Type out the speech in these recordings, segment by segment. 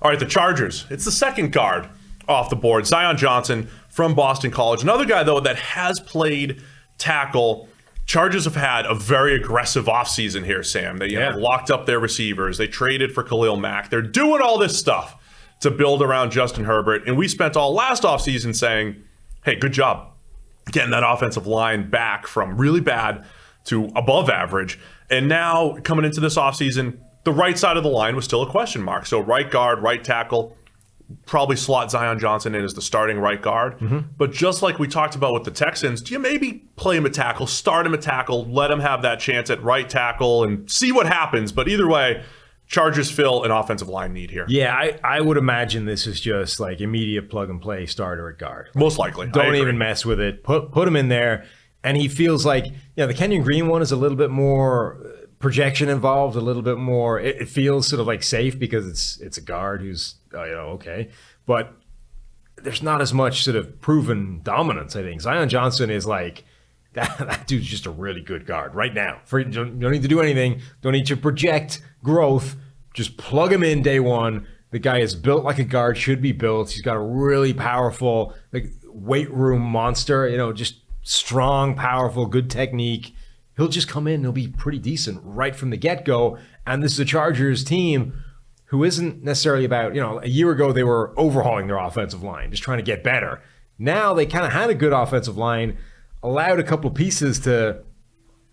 All right, the Chargers. It's the second guard off the board. Zion Johnson from Boston College. Another guy, though, that has played tackle. Chargers have had a very aggressive offseason here, Sam. They locked up their receivers. They traded for Khalil Mack. They're doing all this stuff to build around Justin Herbert. And we spent all last offseason saying, hey, good job getting that offensive line back from really bad to above average. And now coming into this offseason, the right side of the line was still a question mark. So right guard, right tackle, probably slot Zion Johnson in as the starting right guard. But just like we talked about with the Texans, do you maybe play him at tackle, start him at tackle, let him have that chance at right tackle and see what happens? But either way, Chargers fill an offensive line need here. Yeah, I would imagine this is just like immediate plug and play starter at guard. Most likely. Don't even mess with it. Put him in there. And he feels like, the Kenyon Green one is a little bit more projection involved, a little bit more. It feels sort of like safe because it's a guard who's okay, but there's not as much sort of proven dominance. I think Zion Johnson is like that dude's just a really good guard right now. You don't need to do anything. Don't need to project growth. Just plug him in day one. The guy is built like a guard should be built. He's got a really powerful weight room monster. Just strong, powerful, good technique. He'll just come in and he'll be pretty decent right from the get-go. And this is a Chargers team who isn't necessarily about, a year ago they were overhauling their offensive line, just trying to get better. Now they kind of had a good offensive line, allowed a couple of pieces to,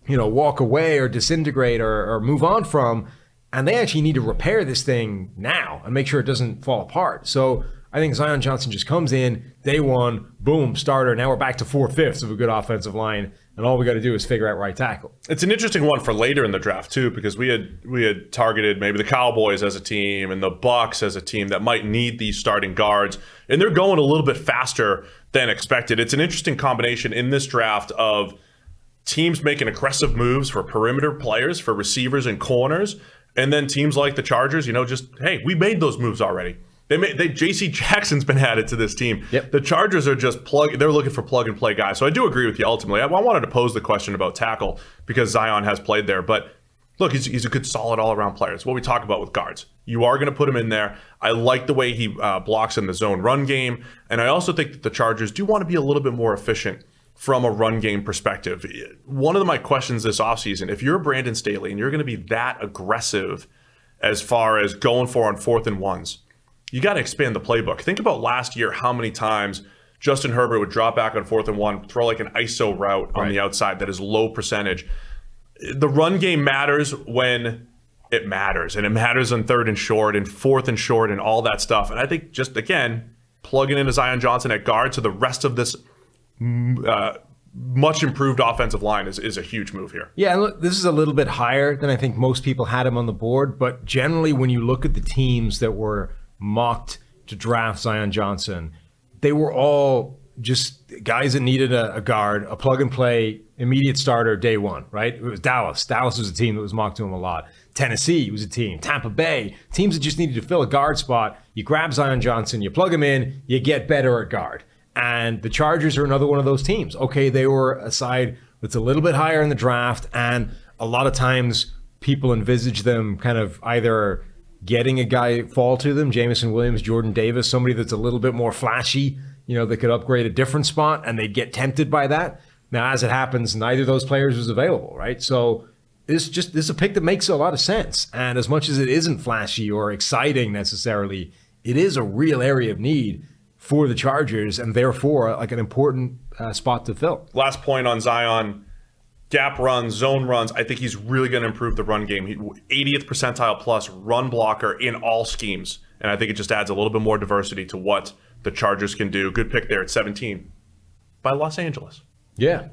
walk away or disintegrate or move on from, and they actually need to repair this thing now and make sure it doesn't fall apart. So I think Zion Johnson just comes in, day one, boom, starter. Now we're back to 4/5 of a good offensive line. And all we got to do is figure out right tackle. It's an interesting one for later in the draft too, because we had targeted maybe the Cowboys as a team and the Bucs as a team that might need these starting guards, and they're going a little bit faster than expected. It's an interesting combination in this draft of teams making aggressive moves for perimeter players, for receivers and corners, and then teams like the Chargers, hey, we made those moves already. J.C. Jackson's been added to this team. Yep. The Chargers are just they're looking for plug and play guys. So I do agree with you ultimately. I wanted to pose the question about tackle because Zion has played there. But look, he's a good, solid all-around player. It's what we talk about with guards. You are going to put him in there. I like the way he blocks in the zone run game. And I also think that the Chargers do want to be a little bit more efficient from a run game perspective. One of my questions this offseason, if you're Brandon Staley and you're going to be that aggressive as far as going for on 4th and 1s, you got to expand the playbook. Think about last year, how many times Justin Herbert would drop back on 4th and 1, throw like an ISO route on the outside that is low percentage. The run game matters when it matters, and it matters on 3rd and short and 4th and short and all that stuff. And I think just, again, plugging in Zion Johnson at guard to the rest of this much improved offensive line is a huge move here. Yeah, and look, this is a little bit higher than I think most people had him on the board, but generally when you look at the teams that were mocked to draft Zion Johnson, they were all just guys that needed a guard, a plug and play, immediate starter day one, right? It was Dallas. Dallas was a team that was mocked to him a lot. Tennessee was a team. Tampa Bay, teams that just needed to fill a guard spot. You grab Zion Johnson, you plug him in, you get better at guard. And the Chargers are another one of those teams. Okay, they were a side that's a little bit higher in the draft, and a lot of times people envisage them kind of either getting a guy fall to them, Jamison Williams, Jordan Davis, somebody that's a little bit more flashy, that could upgrade a different spot, and they'd get tempted by that. Now, as it happens, neither of those players was available, right? So this is a pick that makes a lot of sense. And as much as it isn't flashy or exciting necessarily, it is a real area of need for the Chargers, and therefore like an important spot to fill. Last point on Zion. Gap runs, zone runs, I think he's really going to improve the run game. 80th percentile plus run blocker in all schemes. And I think it just adds a little bit more diversity to what the Chargers can do. Good pick there at 17 by Los Angeles. Yeah.